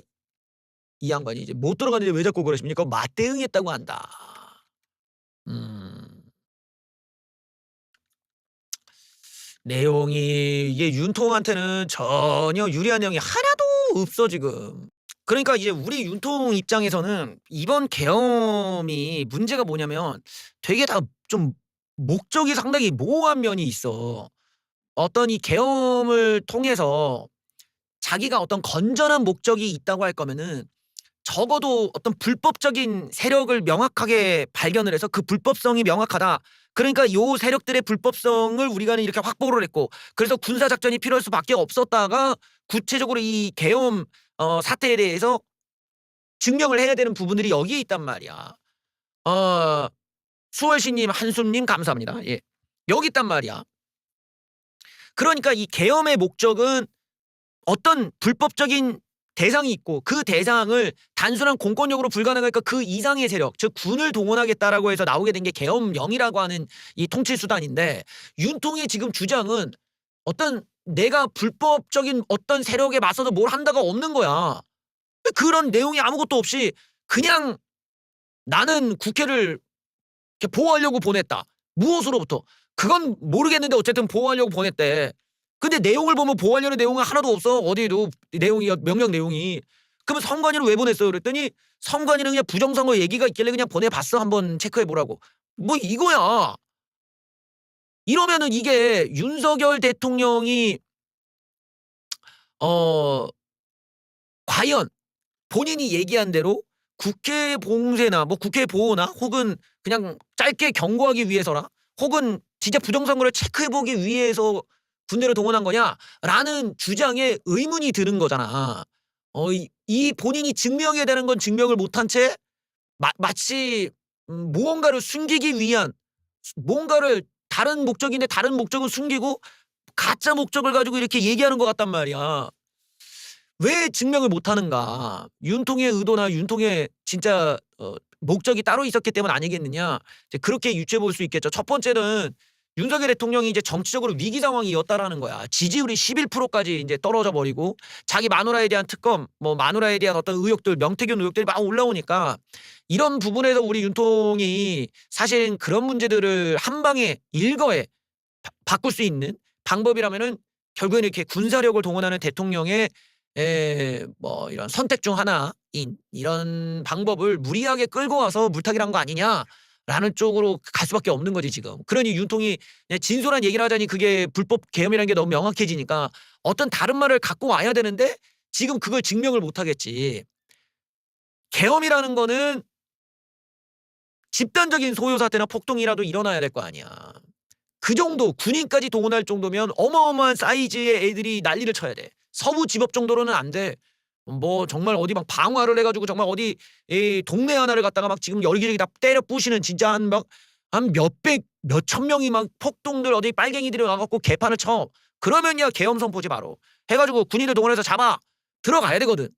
이 양반이 이제 못 들어가는데 왜 자꾸 그러십니까? 맞대응했다고 한다. 내용이 이게 윤통한테는 전혀 유리한 내용이 하나도 없어 지금. 그러니까 이제 우리 윤통 입장에서는 이번 계엄이 문제가 뭐냐면 되게 다 좀 목적이 상당히 모호한 면이 있어. 어떤 이 계엄을 통해서 자기가 어떤 건전한 목적이 있다고 할 거면은 적어도 어떤 불법적인 세력을 명확하게 발견을 해서 그 불법성이 명확하다. 그러니까 요 세력들의 불법성을 우리가 이렇게 확보를 했고 그래서 군사작전이 필요할 수밖에 없었다가 구체적으로 이 계엄 사태에 대해서 증명을 해야 되는 부분들이 여기에 있단 말이야. 수월씨님, 한숨님 감사합니다. 예. 여기 있단 말이야. 그러니까 이 계엄의 목적은 어떤 불법적인 대상이 있고 그 대상을 단순한 공권력으로 불가능하니까 그 이상의 세력, 즉 군을 동원하겠다라고 해서 나오게 된 게 계엄령이라고 하는 이 통치 수단인데 윤통의 지금 주장은 어떤 내가 불법적인 어떤 세력에 맞서서 뭘 한다가 없는 거야. 그런 내용이 아무것도 없이 그냥 나는 국회를 이렇게 보호하려고 보냈다. 무엇으로부터? 그건 모르겠는데 어쨌든 보호하려고 보냈대. 근데 내용을 보면 보호하려는 내용은 하나도 없어. 어디에도 내용이 명령 내용이. 그러면 선관위를 왜 보냈어요? 그랬더니 선관위는 그냥 부정선거 얘기가 있길래 그냥 보내봤어. 한번 체크해 보라고. 뭐 이거야. 이러면은 이게 윤석열 대통령이 과연 본인이 얘기한 대로 국회 봉쇄나 뭐 국회 보호나 혹은 그냥 짧게 경고하기 위해서나 혹은 진짜 부정선거를 체크해보기 위해서 군대를 동원한 거냐라는 주장에 의문이 드는 거잖아. 이 본인이 증명해야 되는 건 증명을 못한 채 마치 무언가를 숨기기 위한 뭔가를 다른 목적인데 다른 목적을 숨기고 가짜 목적을 가지고 이렇게 얘기하는 것 같단 말이야. 왜 증명을 못하는가? 윤통의 의도나 윤통의 진짜 목적이 따로 있었기 때문 아니겠느냐? 이제 그렇게 유추해 볼 수 있겠죠. 첫 번째는 윤석열 대통령이 이제 정치적으로 위기 상황이었다라는 거야. 지지율이 11%까지 이제 떨어져 버리고 자기 마누라에 대한 특검, 뭐 마누라에 대한 어떤 의혹들, 명태균 의혹들이 막 올라오니까 이런 부분에서 우리 윤통이 사실은 그런 문제들을 한 방에 일거에 바꿀 수 있는 방법이라면은 결국에는 이렇게 군사력을 동원하는 대통령의 뭐 이런 선택 중 하나 이런 방법을 무리하게 끌고 와서 물타기를 한 거 아니냐라는 쪽으로 갈 수밖에 없는 거지 지금. 그러니 윤통이 진솔한 얘기를 하자니 그게 불법 계엄이라는 게 너무 명확해지니까 어떤 다른 말을 갖고 와야 되는데 지금 그걸 증명을 못 하겠지. 계엄이라는 거는 집단적인 소요 사태나 폭동이라도 일어나야 될 거 아니야. 그 정도 군인까지 동원할 정도면 어마어마한 사이즈의 애들이 난리를 쳐야 돼. 서부지법 정도로는 안 돼. 뭐 정말 어디 막 방화를 해가지고 정말 어디 동네 하나를 갖다가 막 지금 여기저기 다 때려 부시는 진짜 한 몇백 몇천 명이 막 폭동들 어디 빨갱이들이 와갖고 개판을 쳐. 그러면야 계엄 선포지 바로 해가지고 군인들 동원해서 잡아 들어가야 되거든.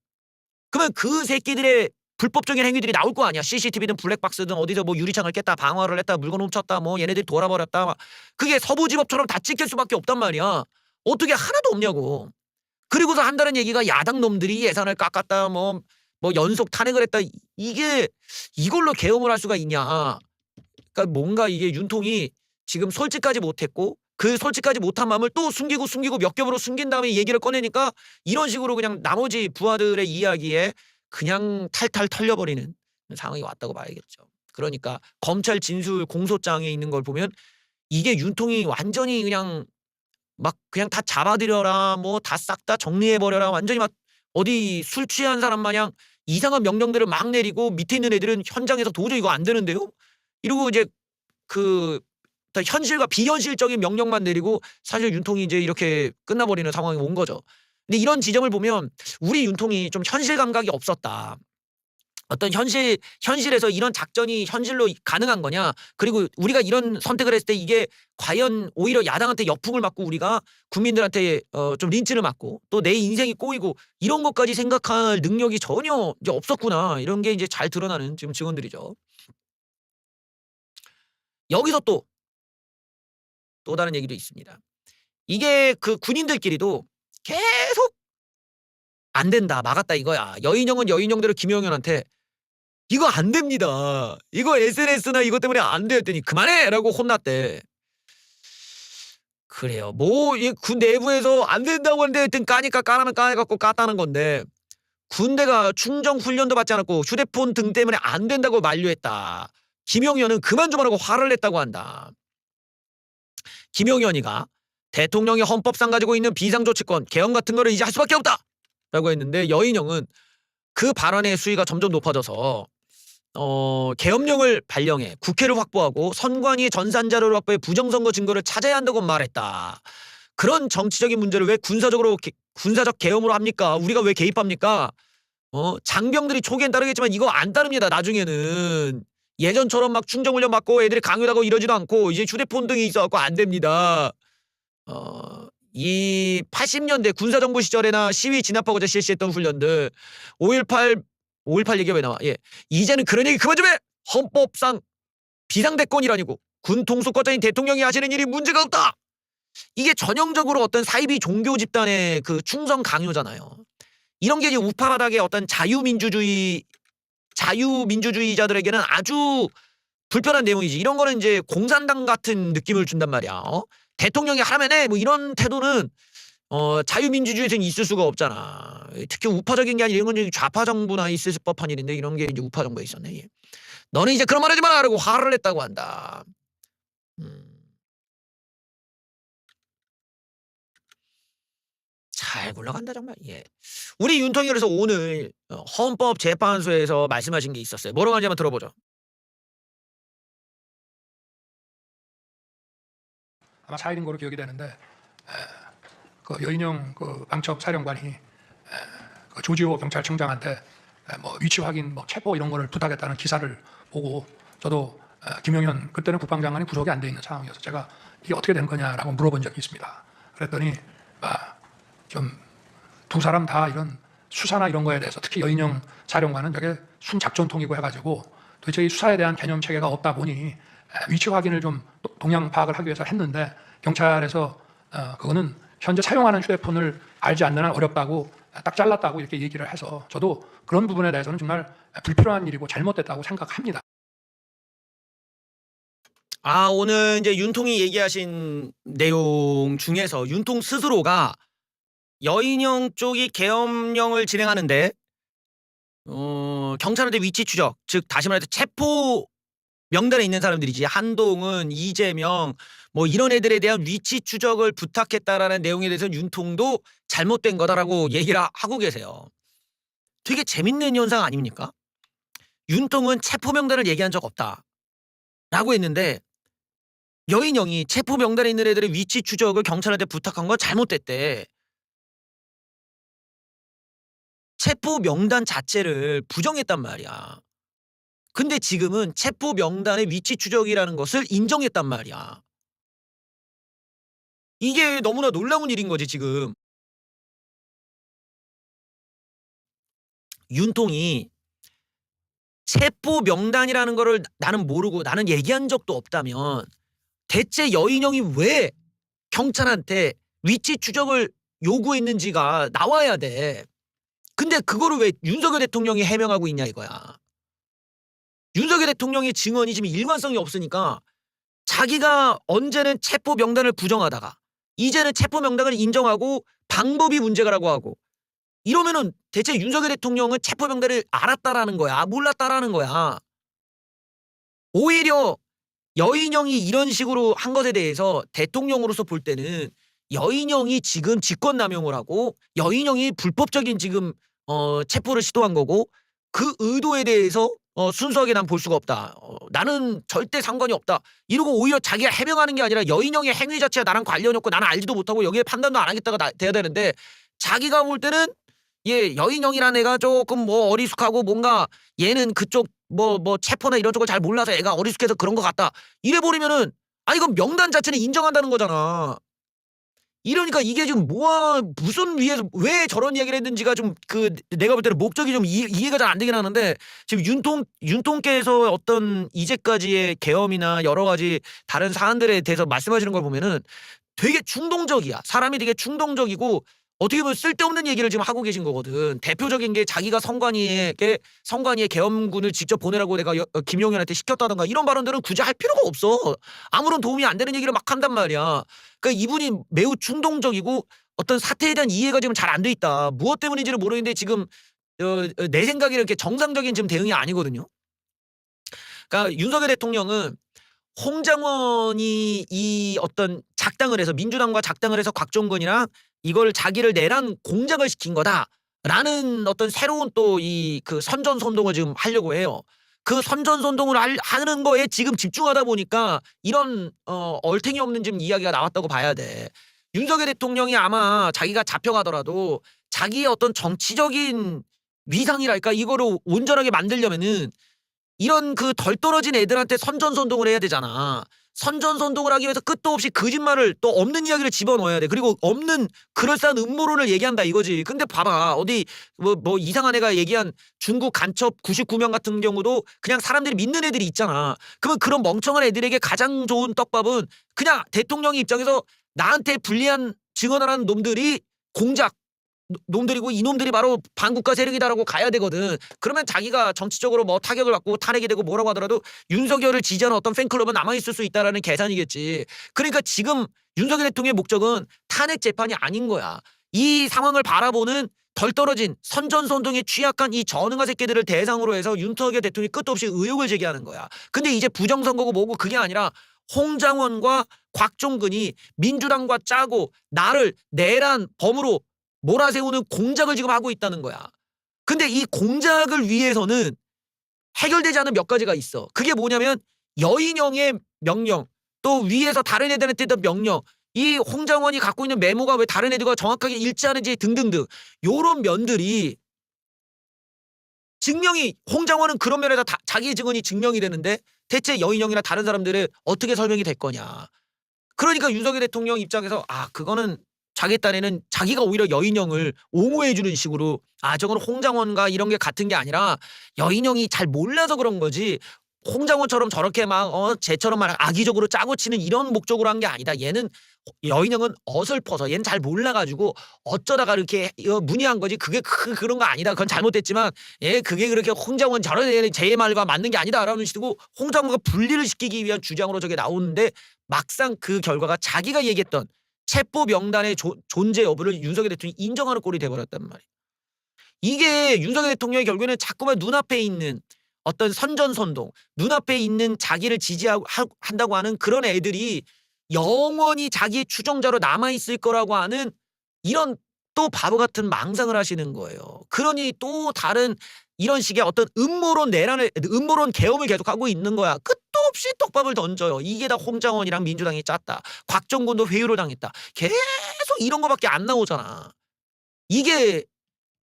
그러면 그 새끼들의 불법적인 행위들이 나올 거 아니야. CCTV든 블랙박스든 어디서 뭐 유리창을 깼다 방화를 했다 물건 훔쳤다 뭐 얘네들이 돌아버렸다. 그게 서부지법처럼 다 찍힐 수밖에 없단 말이야. 어떻게 하나도 없냐고. 그리고서 한다는 얘기가 야당 놈들이 예산을 깎았다 뭐 연속 탄핵을 했다. 이게 이걸로 계엄을 할 수가 있냐. 그러니까 뭔가 이게 윤통이 지금 솔직하지 못했고 그 솔직하지 못한 마음을 또 숨기고 몇 겹으로 숨긴 다음에 얘기를 꺼내니까 이런 식으로 그냥 나머지 부하들의 이야기에 그냥 탈탈 털려버리는 상황이 왔다고 봐야겠죠. 그러니까 검찰 진술 공소장에 있는 걸 보면 이게 윤통이 완전히 그냥 막 그냥 다 잡아들여라 뭐 다 싹 다 정리해버려라 완전히 막 어디 술 취한 사람 마냥 이상한 명령들을 막 내리고 밑에 있는 애들은 현장에서 도저히 이거 안 되는데요? 이러고 이제 그 현실과 비현실적인 명령만 내리고 사실 윤통이 이제 이렇게 끝나버리는 상황이 온 거죠. 근데 이런 지점을 보면 우리 윤통이 좀 현실 감각이 없었다. 어떤 현실에서 이런 작전이 현실로 가능한 거냐. 그리고 우리가 이런 선택을 했을 때 이게 과연 오히려 야당한테 역풍을 맞고 우리가 국민들한테 좀 린치를 맞고 또 내 인생이 꼬이고 이런 것까지 생각할 능력이 전혀 이제 없었구나. 이런 게 이제 잘 드러나는 지금 증언들이죠. 여기서 또 다른 얘기도 있습니다. 이게 그 군인들끼리도 계속 안 된다 막았다 이거야. 여인형은 여인형대로 김영현한테 이거 안 됩니다. 이거 SNS나 이것 때문에 안 돼요 했더니 그만해라고 혼났대. 그래요. 뭐 군 내부에서 안 된다고 하는데 하여튼 까니까 까라면 까갖고 깠다는 건데 군대가 충정 훈련도 받지 않았고 휴대폰 등 때문에 안 된다고 만류했다. 김영현은 그만 좀 하라고 화를 냈다고 한다. 김영현이가 대통령이 헌법상 가지고 있는 비상조치권 계엄 같은 거를 이제 할 수밖에 없다 라고 했는데 여인형은 그 발언의 수위가 점점 높아져서 계엄령을 발령해 국회를 확보하고 선관위의 전산자료를 확보해 부정선거 증거를 찾아야 한다고 말했다. 그런 정치적인 문제를 왜 군사적 계엄으로 합니까? 우리가 왜 개입합니까? 장병들이 초기엔 따르겠지만 이거 안 따릅니다. 나중에는 예전처럼 막 충정훈련 받고 애들이 강요하고 이러지도 않고 이제 휴대폰 등이 있어갖고 안 됩니다. 이 80년대 군사정부 시절에나 시위 진압하고자 실시했던 훈련들 5.18 얘기가 왜 나와? 예. 이제는 그런 얘기 그만 좀 해! 헌법상 비상대권이라니고 군 통수권자인 대통령이 하시는 일이 문제가 없다! 이게 전형적으로 어떤 사이비 종교 집단의 그 충성 강요잖아요. 이런 게 이제 우파 바닥의 어떤 자유민주주의자들에게는 아주 불편한 내용이지. 이런 거는 이제 공산당 같은 느낌을 준단 말이야. 대통령이 하라면 해! 뭐 이런 태도는 자유민주주의에서는 있을 수가 없잖아. 특히 우파적인 게 아니라 이런 건 좌파 정부나 있을 법한 일인데 이런 게 이제 우파 정부에 있었네. 예. 너는 이제 그런 말 하지 마라! 라고 화를 냈다고 한다. 잘 굴러간다 정말. 예. 우리 윤통이 그래서 오늘 헌법재판소에서 말씀하신 게 있었어요. 뭐라고 하는지 한번 들어보죠. 아마 4일인 거로 기억이 되는데 그 여인영 그 방첩 사령관이 그 조지호 경찰청장한테 뭐 위치 확인, 뭐 체포 이런 거를 부탁했다는 기사를 보고 저도 김영현 그때는 국방장관이 구속이 안 돼 있는 상황이어서 제가 이게 어떻게 된 거냐라고 물어본 적이 있습니다. 그랬더니 좀 두 사람 다 이런 수사나 이런 거에 대해서 특히 여인영 사령관은 저게 순작전통이고 해가지고 도대체 이 수사에 대한 개념 체계가 없다 보니 위치 확인을 좀 동향 파악을 하기 위해서 했는데 경찰에서 그거는 현재 사용하는 휴대폰을 알지 않는 한 어렵다고 딱 잘랐다고 이렇게 얘기를 해서 저도 그런 부분에 대해서는 정말 불필요한 일이고 잘못됐다고 생각합니다. 오늘 이제 윤통이 얘기하신 내용 중에서 윤통 스스로가 여인형 쪽이 계엄령을 진행하는데 경찰한테 위치 추적, 즉 다시 말해서 체포 명단에 있는 사람들이지 한동훈, 이재명 뭐 이런 애들에 대한 위치 추적을 부탁했다라는 내용에 대해서는 윤통도 잘못된 거다라고 얘기를 하고 계세요. 되게 재밌는 현상 아닙니까? 윤통은 체포 명단을 얘기한 적 없다라고 했는데 여인영이 체포 명단에 있는 애들의 위치 추적을 경찰한테 부탁한 건 잘못됐대. 체포 명단 자체를 부정했단 말이야. 근데 지금은 체포 명단의 위치 추적이라는 것을 인정했단 말이야. 이게 너무나 놀라운 일인 거지 지금. 윤통이 체포 명단이라는 거를 나는 모르고 나는 얘기한 적도 없다면 대체 여인영이 왜 경찰한테 위치 추적을 요구했는지가 나와야 돼. 근데 그거를 왜 윤석열 대통령이 해명하고 있냐 이거야. 윤석열 대통령의 증언이 지금 일관성이 없으니까 자기가 언제는 체포 명단을 부정하다가 이제는 체포 명단을 인정하고 방법이 문제가라고 하고 이러면은 대체 윤석열 대통령은 체포 명단을 알았다라는 거야, 몰랐다라는 거야. 오히려 여인영이 이런 식으로 한 것에 대해서 대통령으로서 볼 때는 여인영이 지금 직권남용을 하고 여인영이 불법적인 지금 체포를 시도한 거고 그 의도에 대해서 순수하게 난 볼 수가 없다. 나는 절대 상관이 없다. 이러고 오히려 자기가 해명하는 게 아니라 여인영의 행위 자체가 나랑 관련이 없고 나는 알지도 못하고 여기에 판단도 안 하겠다가 돼야 되는데 자기가 볼 때는 여인영이라는 애가 조금 뭐 어리숙하고 뭔가 얘는 그쪽 뭐 체포나 이런 쪽을 잘 몰라서 애가 어리숙해서 그런 것 같다. 이래버리면은 이건 명단 자체는 인정한다는 거잖아. 이러니까 이게 지금 무슨 위에서 왜 저런 이야기를 했는지가 좀 내가 볼 때는 목적이 좀 이해가 잘 안 되긴 하는데 지금 윤통께서 어떤 이제까지의 계엄이나 여러 가지 다른 사안들에 대해서 말씀하시는 걸 보면은 되게 충동적이야. 사람이 되게 충동적이고 어떻게 보면 쓸데없는 얘기를 지금 하고 계신 거거든. 대표적인 게 자기가 성관이의 계엄군을 직접 보내라고 내가 김용현한테 시켰다던가 이런 발언들은 굳이 할 필요가 없어. 아무런 도움이 안 되는 얘기를 막 한단 말이야. 그러니까 이분이 매우 충동적이고 어떤 사태에 대한 이해가 지금 잘 안 돼 있다. 무엇 때문인지를 모르겠는데 지금 내 생각에는 이렇게 정상적인 지금 대응이 아니거든요. 그러니까 윤석열 대통령은 홍장원이 이 어떤 작당을 해서 민주당과 작당을 해서 곽종근이랑 이걸 자기를 내란 공작을 시킨 거다라는 어떤 새로운 또 그 선전선동을 지금 하려고 해요. 그 선전선동을 하는 거에 지금 집중하다 보니까 이런 얼탱이 없는 지금 이야기가 나왔다고 봐야 돼. 윤석열 대통령이 아마 자기가 잡혀가더라도 자기의 어떤 정치적인 위상이랄까 이거를 온전하게 만들려면은 이런 그 덜 떨어진 애들한테 선전선동을 해야 되잖아. 선전선동을 하기 위해서 끝도 없이 거짓말을 또 없는 이야기를 집어넣어야 돼. 그리고 없는 그럴싸한 음모론을 얘기한다 이거지. 근데 봐봐. 어디 뭐 이상한 애가 얘기한 중국 간첩 99명 같은 경우도 그냥 사람들이 믿는 애들이 있잖아. 그러면 그런 멍청한 애들에게 가장 좋은 떡밥은 그냥 대통령의 입장에서 나한테 불리한 증언을 하는 놈들이 공작 놈들이고 이놈들이 바로 반국가 세력이다라고 가야 되거든. 그러면 자기가 정치적으로 뭐 타격을 받고 탄핵이 되고 뭐라고 하더라도 윤석열을 지지하는 어떤 팬클럽은 남아있을 수 있다라는 계산이겠지. 그러니까 지금 윤석열 대통령의 목적은 탄핵 재판이 아닌 거야. 이 상황을 바라보는 덜 떨어진 선전선동에 취약한 이 전응화 새끼들을 대상으로 해서 윤석열 대통령이 끝도 없이 의혹을 제기하는 거야. 근데 이제 부정선거고 뭐고 그게 아니라 홍장원과 곽종근이 민주당과 짜고 나를 내란 범으로 몰아세우는 공작을 지금 하고 있다는 거야. 근데 이 공작을 위해서는 해결되지 않은 몇 가지가 있어. 그게 뭐냐면 여인영의 명령, 또 위에서 다른 애들한테 했던 명령, 이 홍장원이 갖고 있는 메모가 왜 다른 애들과 정확하게 일치하는지 등등등 요런 면들이 증명이 홍장원은 그런 면에서 자기 증언이 증명이 되는데 대체 여인영이나 다른 사람들은 어떻게 설명이 될 거냐. 그러니까 윤석열 대통령 입장에서 그거는 자기 딴에는 자기가 오히려 여인영을 옹호해 주는 식으로 저건 홍장원과 이런 게 같은 게 아니라 여인영이 잘 몰라서 그런 거지 홍장원처럼 저렇게 막 쟤처럼 막 악의적으로 짜고 치는 이런 목적으로 한 게 아니다. 얘는 여인영은 어설퍼서 얘는 잘 몰라가지고 어쩌다가 이렇게 문의한 거지. 그게 그런 거 아니다. 그건 잘못됐지만 그게 그렇게 홍장원 저런 애는 제 말과 맞는 게 아니다라는 식으로 홍장원과 분리를 시키기 위한 주장으로 저게 나오는데 막상 그 결과가 자기가 얘기했던 체포 명단의 존재 여부를 윤석열 대통령이 인정하는 꼴이 돼버렸단 말이에요. 이게 윤석열 대통령이 결국에는 자꾸만 눈앞에 있는 어떤 선전선동, 눈앞에 있는 자기를 지지하고 한다고 하는 그런 애들이 영원히 자기의 추종자로 남아있을 거라고 하는 이런 또 바보 같은 망상을 하시는 거예요. 그러니 또 다른 이런 식의 어떤 음모론 계엄을 계속하고 있는 거야. 끝도 없이 떡밥을 던져요. 이게 다 홍장원이랑 민주당이 짰다. 곽정곤도 회유를 당했다. 계속 이런 거밖에 안 나오잖아.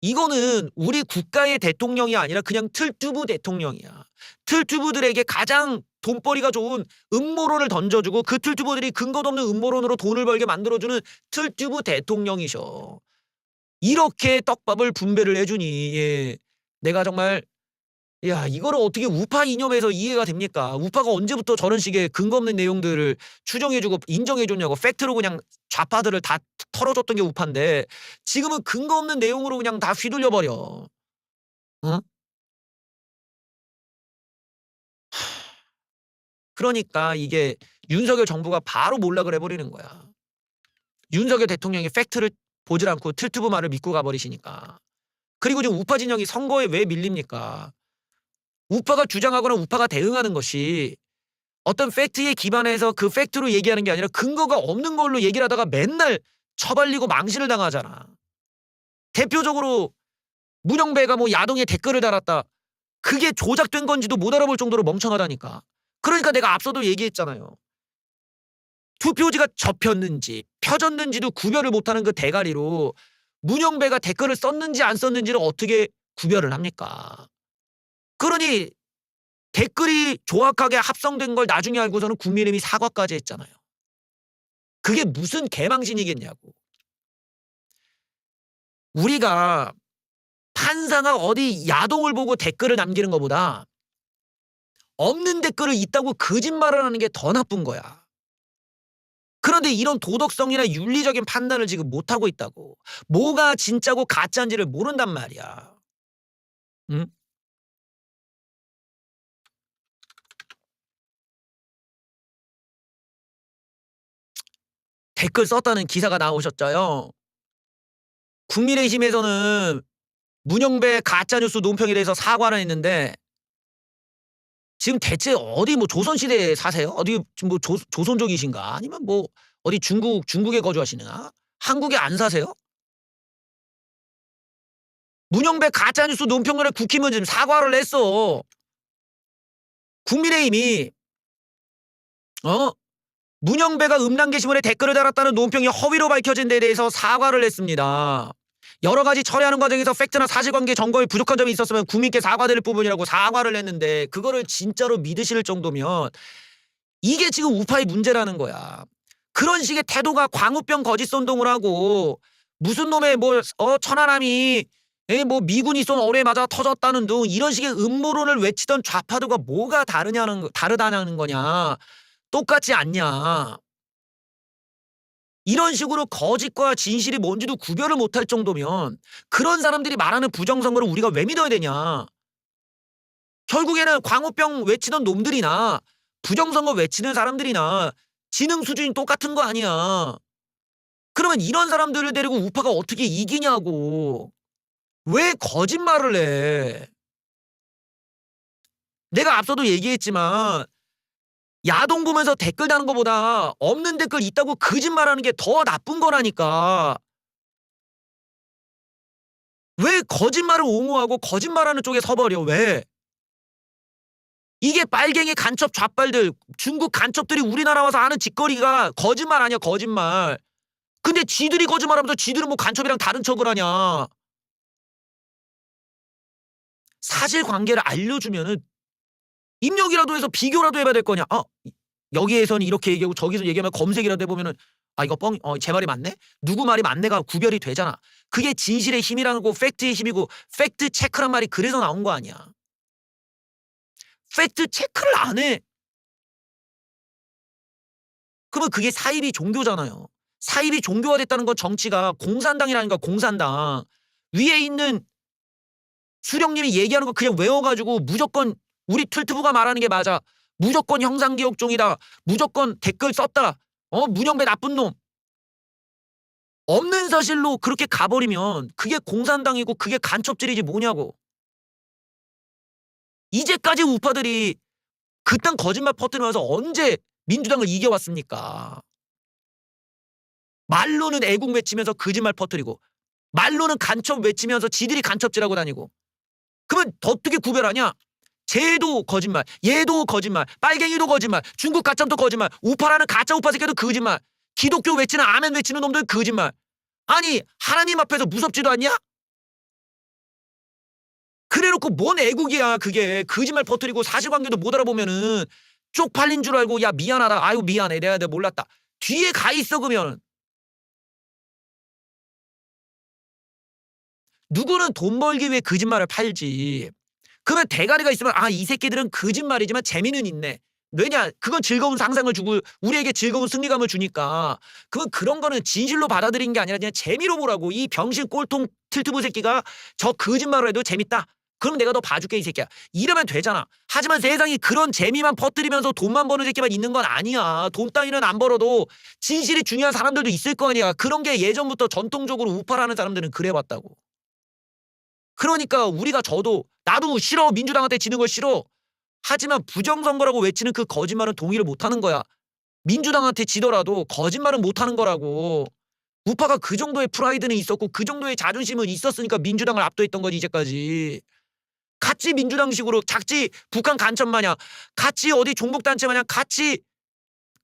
이거는 우리 국가의 대통령이 아니라 그냥 틀튜브 대통령이야. 틀튜브들에게 가장 돈벌이가 좋은 음모론을 던져주고 그 틀튜브들이 근거도 없는 음모론으로 돈을 벌게 만들어주는 틀튜브 대통령이셔. 이렇게 떡밥을 분배를 해주니 내가 정말 이거를 어떻게 우파 이념에서 이해가 됩니까? 우파가 언제부터 저런 식의 근거 없는 내용들을 추정해주고 인정해줬냐고. 팩트로 그냥 좌파들을 다 털어줬던 게 우파인데 지금은 근거 없는 내용으로 그냥 다 휘둘려버려. 어? 그러니까 이게 윤석열 정부가 바로 몰락을 해버리는 거야. 윤석열 대통령이 팩트를 보질 않고 틀튜브 말을 믿고 가버리시니까. 그리고 지금 우파 진영이 선거에 왜 밀립니까? 우파가 주장하거나 우파가 대응하는 것이 어떤 팩트에 기반해서 그 팩트로 얘기하는 게 아니라 근거가 없는 걸로 얘기를 하다가 맨날 처발리고 망신을 당하잖아. 대표적으로 문영배가 뭐 야동에 댓글을 달았다. 그게 조작된 건지도 못 알아볼 정도로 멍청하다니까. 그러니까 내가 앞서도 얘기했잖아요. 투표지가 접혔는지 펴졌는지도 구별을 못하는 그 대가리로 문영배가 댓글을 썼는지 안 썼는지를 어떻게 구별을 합니까? 그러니 댓글이 정확하게 합성된 걸 나중에 알고서는 국민의힘이 사과까지 했잖아요. 그게 무슨 개망신이겠냐고. 우리가 판사가 어디 야동을 보고 댓글을 남기는 것보다 없는 댓글을 있다고 거짓말을 하는 게 더 나쁜 거야. 그런데 이런 도덕성이나 윤리적인 판단을 지금 못하고 있다고. 뭐가 진짜고 가짜인지를 모른단 말이야. 응? 댓글 썼다는 기사가 나오셨죠요. 국민의힘에서는 문영배 가짜뉴스 논평에 대해서 사과를 했는데 지금 대체 어디 뭐 조선시대에 사세요? 어디 지금 뭐 조선족이신가? 아니면 뭐 어디 중국에 거주하시나? 한국에 안 사세요? 문영배 가짜뉴스 논평론에 국힘은 지금 사과를 했어. 국민의힘이 문영배가 음란 게시물에 댓글을 달았다는 논평이 허위로 밝혀진 데 대해서 사과를 했습니다. 여러 가지 처리하는 과정에서 팩트나 사실관계 점검에 부족한 점이 있었으면 국민께 사과드릴 부분이라고 사과를 했는데 그거를 진짜로 믿으실 정도면 이게 지금 우파의 문제라는 거야. 그런 식의 태도가 광우병 거짓 선동을 하고 무슨 놈의 천안함이 뭐 미군이 쏜 어뢰에 맞아 터졌다는 등 이런 식의 음모론을 외치던 좌파들과 뭐가 다르다는 거냐. 똑같지 않냐. 이런 식으로 거짓과 진실이 뭔지도 구별을 못할 정도면 그런 사람들이 말하는 부정선거를 우리가 왜 믿어야 되냐. 결국에는 광우병 외치던 놈들이나 부정선거 외치는 사람들이나 지능 수준이 똑같은 거 아니야. 그러면 이런 사람들을 데리고 우파가 어떻게 이기냐고. 왜 거짓말을 해. 내가 앞서도 얘기했지만 야동 보면서 댓글 다는 것보다 없는 댓글 있다고 거짓말하는 게 더 나쁜 거라니까. 왜 거짓말을 옹호하고 거짓말하는 쪽에 서버려. 왜? 이게 빨갱이 간첩 좌빨들 중국 간첩들이 우리나라 와서 하는 짓거리가 거짓말 아니야 거짓말. 근데 지들이 거짓말하면서 지들은 뭐 간첩이랑 다른 척을 하냐. 사실관계를 알려주면은 입력이라도 해서 비교라도 해봐야 될 거냐. 여기에서는 이렇게 얘기하고 저기서 얘기하면 검색이라도 해보면은 이거 제 말이 맞네? 누구 말이 맞네가 구별이 되잖아. 그게 진실의 힘이라는 거 팩트의 힘이고 팩트 체크란 말이 그래서 나온 거 아니야. 팩트 체크를 안 해. 그러면 그게 사입이 종교잖아요. 사입이 종교가 됐다는 건 정치가 공산당이라니까 공산당. 위에 있는 수령님이 얘기하는 거 그냥 외워가지고 무조건 우리 틀트부가 말하는 게 맞아. 무조건 형상기억종이다. 무조건 댓글 썼다. 문영배 나쁜 놈. 없는 사실로 그렇게 가버리면 그게 공산당이고 그게 간첩질이지 뭐냐고. 이제까지 우파들이 그딴 거짓말 퍼뜨리면서 언제 민주당을 이겨왔습니까? 말로는 애국 외치면서 거짓말 퍼뜨리고 말로는 간첩 외치면서 지들이 간첩질하고 다니고. 그러면 어떻게 구별하냐? 쟤도 거짓말, 얘도 거짓말, 빨갱이도 거짓말, 중국 가짜도 거짓말, 우파라는 가짜 우파 새끼도 거짓말, 기독교 외치는 아멘 외치는 놈들 거짓말. 아니 하나님 앞에서 무섭지도 않냐? 그래놓고 뭔 애국이야 그게. 거짓말 퍼뜨리고 사실관계도 못 알아보면은 쪽팔린 줄 알고 야 미안하다, 아유 미안해, 내가 몰랐다. 뒤에 가 있어. 그러면 누구는 돈 벌기 위해 거짓말을 팔지. 그러면 대가리가 있으면 아 이 새끼들은 거짓말이지만 재미는 있네. 왜냐? 그건 즐거운 상상을 주고 우리에게 즐거운 승리감을 주니까. 그건 그런 거는 진실로 받아들인 게 아니라 그냥 재미로 보라고. 이 병신 꼴통 틀트부 새끼가 저 거짓말을 해도 재밌다. 그럼 내가 너 봐줄게 이 새끼야. 이러면 되잖아. 하지만 세상이 그런 재미만 퍼뜨리면서 돈만 버는 새끼만 있는 건 아니야. 돈 따위는 안 벌어도 진실이 중요한 사람들도 있을 거 아니야. 그런 게 예전부터 전통적으로 우파라는 사람들은 그래왔다고. 그러니까 우리가 나도 싫어. 민주당한테 지는 걸 싫어. 하지만 부정선거라고 외치는 그 거짓말은 동의를 못하는 거야. 민주당한테 지더라도 거짓말은 못하는 거라고. 우파가 그 정도의 프라이드는 있었고 그 정도의 자존심은 있었으니까 민주당을 압도했던 거지 이제까지. 같이 민주당식으로 작지 북한 간첩 마냥 같이 어디 종북단체 마냥 같이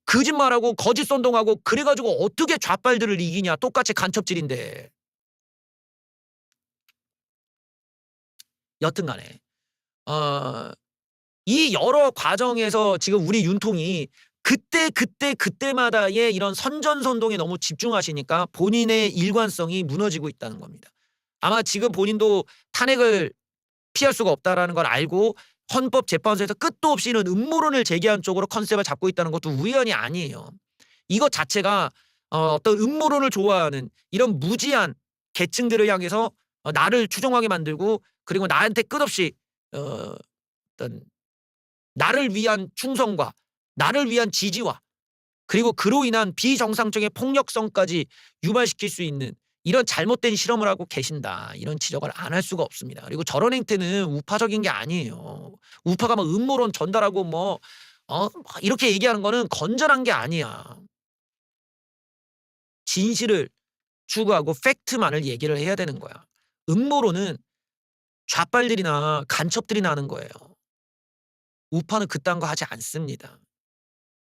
거짓말하고 거짓 선동하고 그래가지고 어떻게 좌빨들을 이기냐. 똑같이 간첩질인데. 여튼간에 이 여러 과정에서 지금 우리 윤통이 그때마다의 이런 선전선동에 너무 집중하시니까 본인의 일관성이 무너지고 있다는 겁니다. 아마 지금 본인도 탄핵을 피할 수가 없다라는 걸 알고 헌법재판소에서 끝도 없이 이런 음모론을 제기한 쪽으로 컨셉을 잡고 있다는 것도 우연이 아니에요. 이것 자체가 어떤 음모론을 좋아하는 이런 무지한 계층들을 향해서 나를 추종하게 만들고 그리고 나한테 끝없이 어떤 나를 위한 충성과 나를 위한 지지와 그리고 그로 인한 비정상적인 폭력성까지 유발시킬 수 있는 이런 잘못된 실험을 하고 계신다. 이런 지적을 안 할 수가 없습니다. 그리고 저런 행태는 우파적인 게 아니에요. 우파가 막 음모론 전달하고 이렇게 얘기하는 거는 건전한 게 아니야. 진실을 추구하고 팩트만을 얘기를 해야 되는 거야. 음모론은 좌빨들이나 간첩들이나 하는 거예요. 우파는 그딴 거 하지 않습니다.